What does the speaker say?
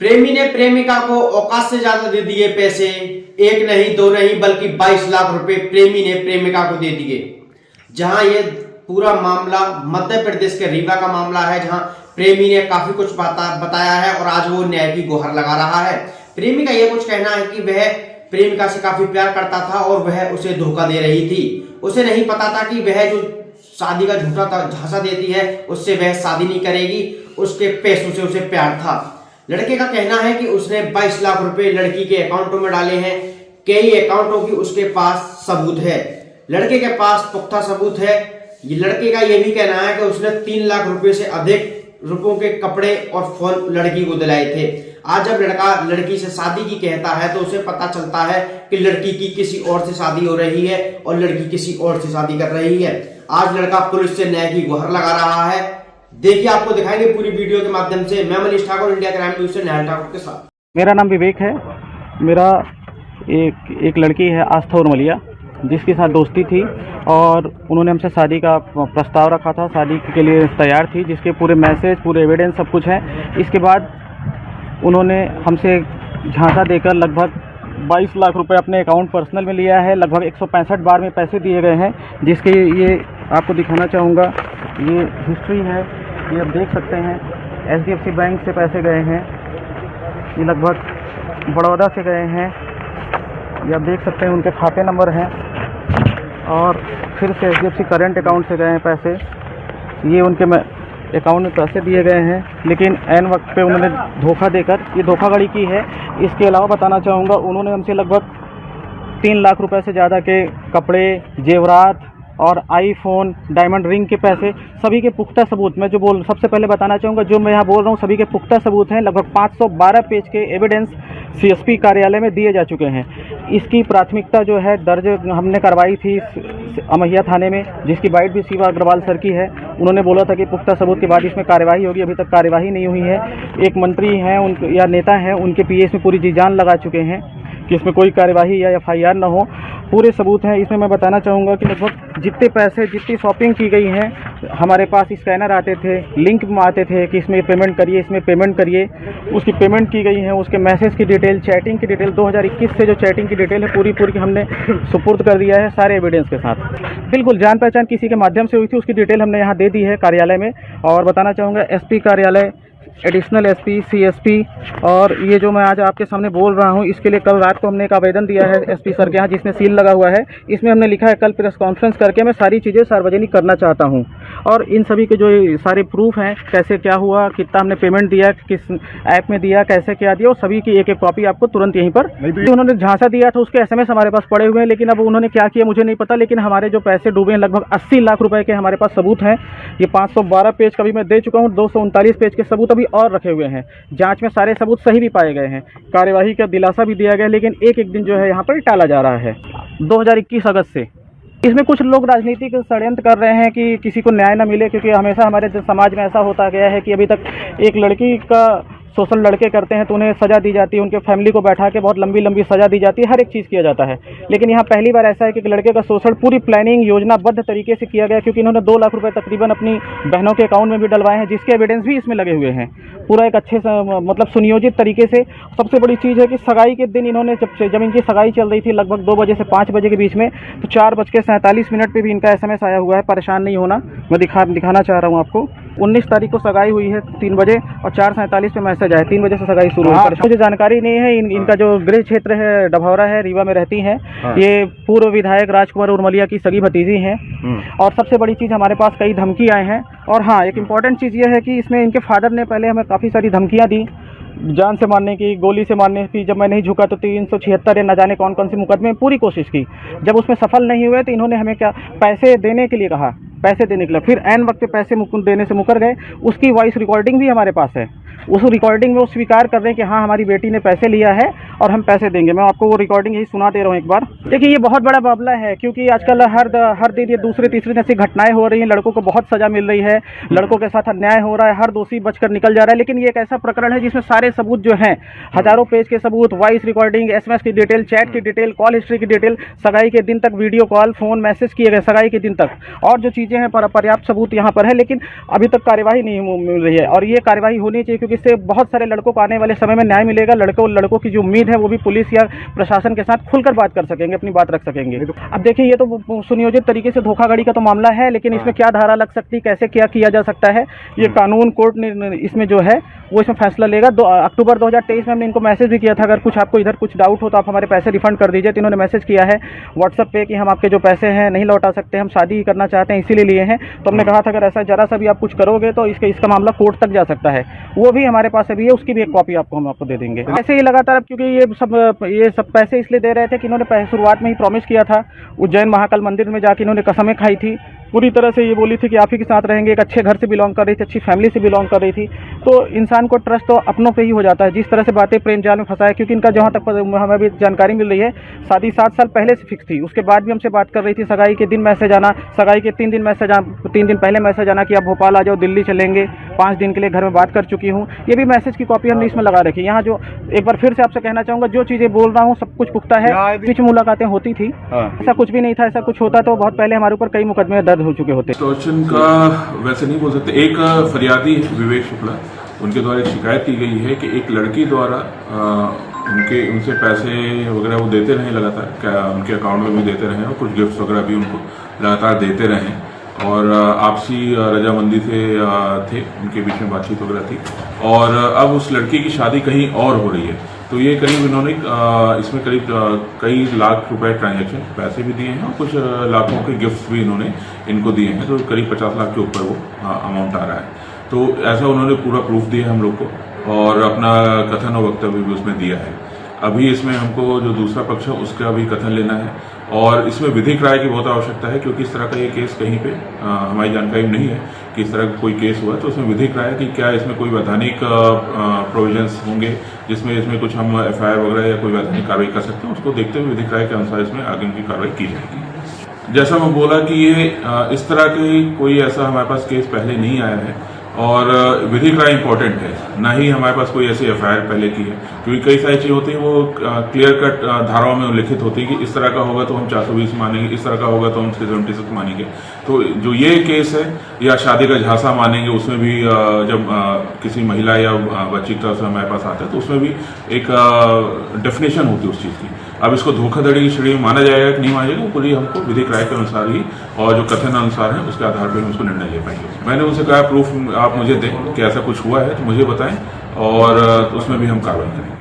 प्रेमी ने प्रेमिका को औकात से ज्यादा दे दिए पैसे। एक नहीं दो नहीं बल्कि 22 लाख रुपए प्रेमी ने प्रेमिका को दे दिए। जहां ये पूरा मामला मध्य प्रदेश के रीवा का मामला है, जहां प्रेमी ने काफी कुछ बताया है और आज वो न्याय की गुहार लगा रहा है। प्रेमी का ये कुछ कहना है कि वह प्रेमिका से काफी प्यार करता था और वह उसे धोखा दे रही थी। उसे नहीं पता था कि वह जो शादी का झूठा झांसा देती है उससे वह शादी नहीं करेगी, उसके पैसों से उसे प्यार था। लड़के का कहना है कि उसने 22 लाख रुपए लड़की के अकाउंटों में डाले हैं। कई अकाउंटों की उसके पास सबूत है, लड़के के पास पुख्ता सबूत है। ये लड़के का यह भी कहना है कि उसने 3 लाख रुपए से अधिक रुपयों के कपड़े और फोन लड़की को दिलाए थे। आज जब लड़का लड़की से शादी की कहता है तो उसे पता चलता है कि लड़की की किसी और से शादी हो रही है और लड़की किसी और से शादी कर रही है। आज लड़का पुलिस से न्याय की गुहार लगा रहा है। देखिए, आपको दिखाएंगे पूरी वीडियो के माध्यम से। मैं Manish Thakur, India crime news से न्याय ठाकुर के साथ। मेरा नाम विवेक है। मेरा एक लड़की है आस्था उर्मलिया, जिसके साथ दोस्ती थी और उन्होंने हमसे शादी का प्रस्ताव रखा था, शादी के लिए तैयार थी, जिसके पूरे मैसेज, पूरे एविडेंस सब कुछ है। इसके बाद उन्होंने हमसे झांसा देकर लगभग 22 लाख रुपए अपने अकाउंट पर्सनल में लिया है। लगभग 165 बार में पैसे दिए गए हैं, जिसके ये आपको दिखाना चाहूँगा। ये हिस्ट्री है, ये आप देख सकते हैं। HDFC बैंक से पैसे गए हैं, ये लगभग बड़ौदा से गए हैं, ये आप देख सकते हैं। उनके खाते नंबर हैं और फिर से HDFC करंट अकाउंट से गए हैं पैसे। ये उनके अकाउंट में पैसे दिए गए हैं, लेकिन ऐन वक्त पे उन्होंने धोखा देकर, ये धोखाधड़ी की है। इसके अलावा बताना चाहूँगा, उन्होंने हमसे लगभग 3 लाख रुपए से ज़्यादा के कपड़े, जेवरात और आईफोन, डायमंड रिंग के पैसे, सभी के पुख्ता सबूत। मैं सबसे पहले बताना चाहूँगा, जो मैं यहाँ बोल रहा हूँ सभी के पुख्ता सबूत हैं। लगभग 512 पेज के एविडेंस CSP कार्यालय में दिए जा चुके हैं। इसकी प्राथमिकता जो है दर्ज हमने करवाई थी अमैया थाने में, जिसकी बाइट भी शिवा अग्रवाल सर की है। उन्होंने बोला था कि पुख्ता सबूत के बाद इसमें कार्यवाही होगी, अभी तक कार्यवाही नहीं हुई है। एक मंत्री हैं या नेता हैं, उनके PA इसमें पूरी जी जान लगा चुके हैं कि इसमें कोई कार्यवाही या FIR न हो। पूरे सबूत हैं इसमें। मैं बताना चाहूँगा कि लगभग जितने पैसे, जितनी शॉपिंग की गई हैं, हमारे पास स्कैनर आते थे, लिंक आते थे कि इसमें पेमेंट करिए, इसमें पेमेंट करिए। उसकी पेमेंट की गई है, उसके मैसेज की डिटेल, चैटिंग की डिटेल, 2021 से जो चैटिंग की डिटेल है पूरी हमने सुपुर्द कर दिया है सारे एविडेंस के साथ। बिल्कुल जान पहचान किसी के माध्यम से हुई थी, उसकी डिटेल हमने यहाँ दे दी है कार्यालय में। और बताना चाहूँगा SP कार्यालय, एडिशनल SP, CSP और ये जो मैं आज आपके सामने बोल रहा हूँ, इसके लिए कल रात को हमने एक आवेदन दिया है SP सर के यहाँ, जिसमें सील लगा हुआ है। इसमें हमने लिखा है कल प्रेस कॉन्फ्रेंस करके मैं सारी चीज़ें सार्वजनिक करना चाहता हूँ। और इन सभी के जो सारे प्रूफ हैं, कैसे क्या हुआ, कितना हमने पेमेंट दिया, किस ऐप में दिया, कैसे क्या दिया, और सभी की एक कॉपी आपको तुरंत यहीं पर। उन्होंने झांसा दिया था उसके SMS हमारे पास पड़े हुए हैं, लेकिन अब उन्होंने क्या किया मुझे नहीं पता। लेकिन हमारे जो पैसे डूबे हैं लगभग 80 लाख रुपए के हमारे पास सबूत हैं। ये 512 पेज का भी मैं दे चुका हूँ, 239 पेज के सबूत अभी और रखे हुए हैं। जांच में सारे सबूत सही भी पाए गए हैं, कार्यवाही का दिलासा भी दिया गया, लेकिन एक दिन जो है यहाँ पर टाला जा रहा है 2021 अगस्त से। इसमें कुछ लोग राजनीतिक षड्यंत्र कर रहे हैं कि किसी को न्याय न मिले, क्योंकि हमेशा हमारे समाज में ऐसा होता गया है कि अभी तक एक लड़की का शोषण लड़के करते हैं तो उन्हें सज़ा दी जाती है, उनके फैमिली को बैठा के बहुत लंबी सज़ा दी जाती है, हर एक चीज़ किया जाता है। लेकिन यहाँ पहली बार ऐसा है कि लड़के का शोषण पूरी प्लानिंग, योजनाबद्ध तरीके से किया गया, क्योंकि इन्होंने 2 लाख रुपए तकरीबन अपनी बहनों के अकाउंट में भी डलवाए हैं, जिसके एविडेंस भी इसमें लगे हुए हैं। पूरा एक अच्छे से मतलब सुनियोजित तरीके से। सबसे बड़ी चीज़ है कि सगाई के दिन इन्होंने जब इनकी सगाई चल रही थी लगभग 2 बजे से 5 बजे के बीच में, तो 4:47 पर भी इनका SMS आया हुआ है। परेशान नहीं होना, मैं दिखाना चाह रहा हूँ आपको। 19 तारीख को सगाई हुई है 3 बजे और 4:47 पे मैसेज आया, 3 बजे से सगाई शुरू हुई। मुझे जानकारी नहीं है। इनका जो गृह क्षेत्र है डभौरा है, रीवा में रहती हैं। ये पूर्व विधायक राजकुमार उर्मलिया की सगी भतीजी हैं। और सबसे बड़ी चीज़, हमारे पास कई धमकी आए हैं। और हाँ, एक इम्पॉर्टेंट चीज़ ये है कि इसमें इनके फादर ने पहले हमें काफ़ी सारी धमकियाँ दी, जान से मारने की, गोली से मारने की। जब मैं नहीं झुका तो 376 या न जाने कौन कौन से मुकदमे में पूरी कोशिश की। जब उसमें सफल नहीं हुए तो इन्होंने हमें क्या पैसे देने के लिए कहा, पैसे देने के लिए। फिर ऐन वक्त पे पैसे देने से मुकर गए। उसकी वॉइस रिकॉर्डिंग भी हमारे पास है। उस रिकॉर्डिंग में वो स्वीकार कर रहे हैं कि हाँ, हमारी बेटी ने पैसे लिया है और हम पैसे देंगे। मैं आपको वो रिकॉर्डिंग यही सुना दे रहा हूँ एक बार। देखिए ये बहुत बड़ा मामला है, क्योंकि आजकल हर दिन ये दूसरे तीसरे ऐसी घटनाएं हो रही हैं, लड़कों को बहुत सजा मिल रही है, लड़कों के साथ अन्याय हो रहा है, हर दोषी बचकर निकल जा रहा है। लेकिन ये एक ऐसा प्रकरण है जिसमें सारे सबूत जो हैं, हजारों पेज के सबूत, वॉइस रिकॉर्डिंग, SMS की डिटेल, चैट की डिटेल, कॉल हिस्ट्री की डिटेल, सगाई के दिन तक वीडियो कॉल, फोन, मैसेज किए गए सगाई के दिन तक, और जो चीज़ें हैं पर्याप्त सबूत यहाँ पर है। लेकिन अभी तक कार्यवाही नहीं मिल रही है, और ये कार्यवाही होनी चाहिए, क्योंकि इससे बहुत सारे लड़कों को आने वाले समय में न्याय मिलेगा। लड़कों की जो उम्मीद है वो भी पुलिस या प्रशासन के साथ खुलकर बात कर सकेंगे, अपनी बात रख सकेंगे। अब देखिए ये तो सुनियोजित तरीके से धोखाधड़ी का तो मामला है, लेकिन इसमें क्या धारा लग सकती है, कैसे क्या किया जा सकता है, ये कानून कोर्ट ने इसमें जो है वो इसमें फैसला लेगा। अक्टूबर 2023 में हमने इनको मैसेज भी किया था, अगर कुछ आपको इधर कुछ डाउट हो तो आप हमारे पैसे रिफंड कर दीजिए। तो इन्होंने मैसेज किया है व्हाट्सएप पे कि हम आपके जो पैसे हैं नहीं लौटा सकते, हम शादी ही करना चाहते हैं, इसीलिए लिए हैं। तो हमने कहा था अगर ऐसा जरा सा भी आप कुछ करोगे तो इसका मामला कोर्ट तक जा सकता है। वो भी हमारे पास अभी है, उसकी भी एक कॉपी हम आपको दे देंगे। ऐसे ही लगातार, क्योंकि ये सब पैसे इसलिए दे रहे थे कि इन्होंने शुरुआत में ही प्रॉमिस किया था, उज्जैन महाकाल मंदिर में जाके इन्होंने कसमें खाई थी, पूरी तरह से ये बोली थी कि आप ही के साथ रहेंगे। एक अच्छे घर से बिलोंग कर रही थी, अच्छी फैमिली से बिलोंग कर रही थी। तो इंसान को ट्रस्ट तो अपनों पे ही हो जाता है। जिस तरह से बातें प्रेम जाल में फंसाया, क्योंकि इनका जहाँ तक हमें भी जानकारी मिल रही है, शादी 7 साल पहले से फिक्स थी, उसके बाद भी हमसे बात कर रही थी। सगाई के दिन मैसेज आना, सगाई के 3 दिन पहले मैसेज आना कि आप भोपाल आ जाओ, दिल्ली चलेंगे, 5 दिन के लिए घर में बात कर चुकी हूँ। ये भी मैसेज की कॉपी हमने इसमें लगा रखी। यहाँ जो एक बार फिर से आपसे कहना चाहूँगा, जो चीज़ें बोल रहा हूँ सब कुछ पुख्ता है। कुछ मुलाकातें होती थी, ऐसा कुछ भी नहीं था। ऐसा कुछ होता तो बहुत पहले हमारे ऊपर कई मुकदमे दर्ज हो चुके होते। एक्सटॉर्शन का वैसे नहीं बोल सकते। एक फरियादी विवेक शुक्ला, उनके द्वारा एक शिकायत की गई है कि एक लड़की द्वारा उनसे पैसे वगैरह वो देते रहे लगातार, उनके अकाउंट में भी देते रहे और कुछ गिफ्ट्स वगैरह भी उनको लगातार देते रहे, और आपसी रजामंदी से थे, उनके बीच में बातचीत वगैरह थी। और अब उस लड़की की शादी कहीं और हो रही है, तो ये करीब इन्होंने इसमें करीब कई लाख रुपए ट्रांजैक्शन पैसे भी दिए हैं और कुछ लाखों के गिफ्ट्स भी इन्होंने इनको दिए हैं, तो करीब 50 लाख के ऊपर वो अमाउंट आ रहा है। तो ऐसा उन्होंने पूरा प्रूफ दिया हम लोग को, और अपना कथन और वक्तव्य भी उसमें दिया है। अभी इसमें हमको जो दूसरा पक्ष है उसका भी कथन लेना है, और इसमें विधिक राय की बहुत आवश्यकता है, क्योंकि इस तरह का ये केस कहीं पे हमारी जानकारी में नहीं है कि इस तरह का कोई केस हुआ है। तो उसमें विधिक राय कि क्या इसमें कोई वैधानिक प्रोविजंस होंगे जिसमें कुछ हम FIR वगैरह या कोई वैधानिक कार्रवाई कर सकते हैं, उसको देखते हुए विधिक राय के अनुसार इसमें आगे की कार्रवाई की जाएगी। जैसा मैं बोला कि ये इस तरह के कोई ऐसा हमारे पास केस पहले नहीं आया है, और विधिक राय इंपॉर्टेंट है, ना ही हमारे पास कोई ऐसी FIR पहले की है, क्योंकि कई सारी चीज़ होती है वो क्लियर कट धाराओं में उल्लिखित होती है कि इस तरह का होगा तो हम 420 मानेंगे, इस तरह का होगा तो हम 376 मानेंगे। तो जो ये केस है, या शादी का झांसा मानेंगे, उसमें भी जब किसी महिला या बच्ची की तरफ से हमारे पास आता है तो उसमें भी एक डेफिनेशन होती है उस चीज़ की। अब इसको धोखाधड़ी की श्रेणी में माना जाएगा कि नहीं माना जाएगा, वो पूरी हमको विधिक राय के अनुसार ही और जो कथन अनुसार है उसके आधार पर हम उसको निर्णय ले पाएंगे। मैंने उनसे कहा प्रूफ आप मुझे दें कि ऐसा कुछ हुआ है तो मुझे बताएं, और उसमें भी हम कार्रवाई करें।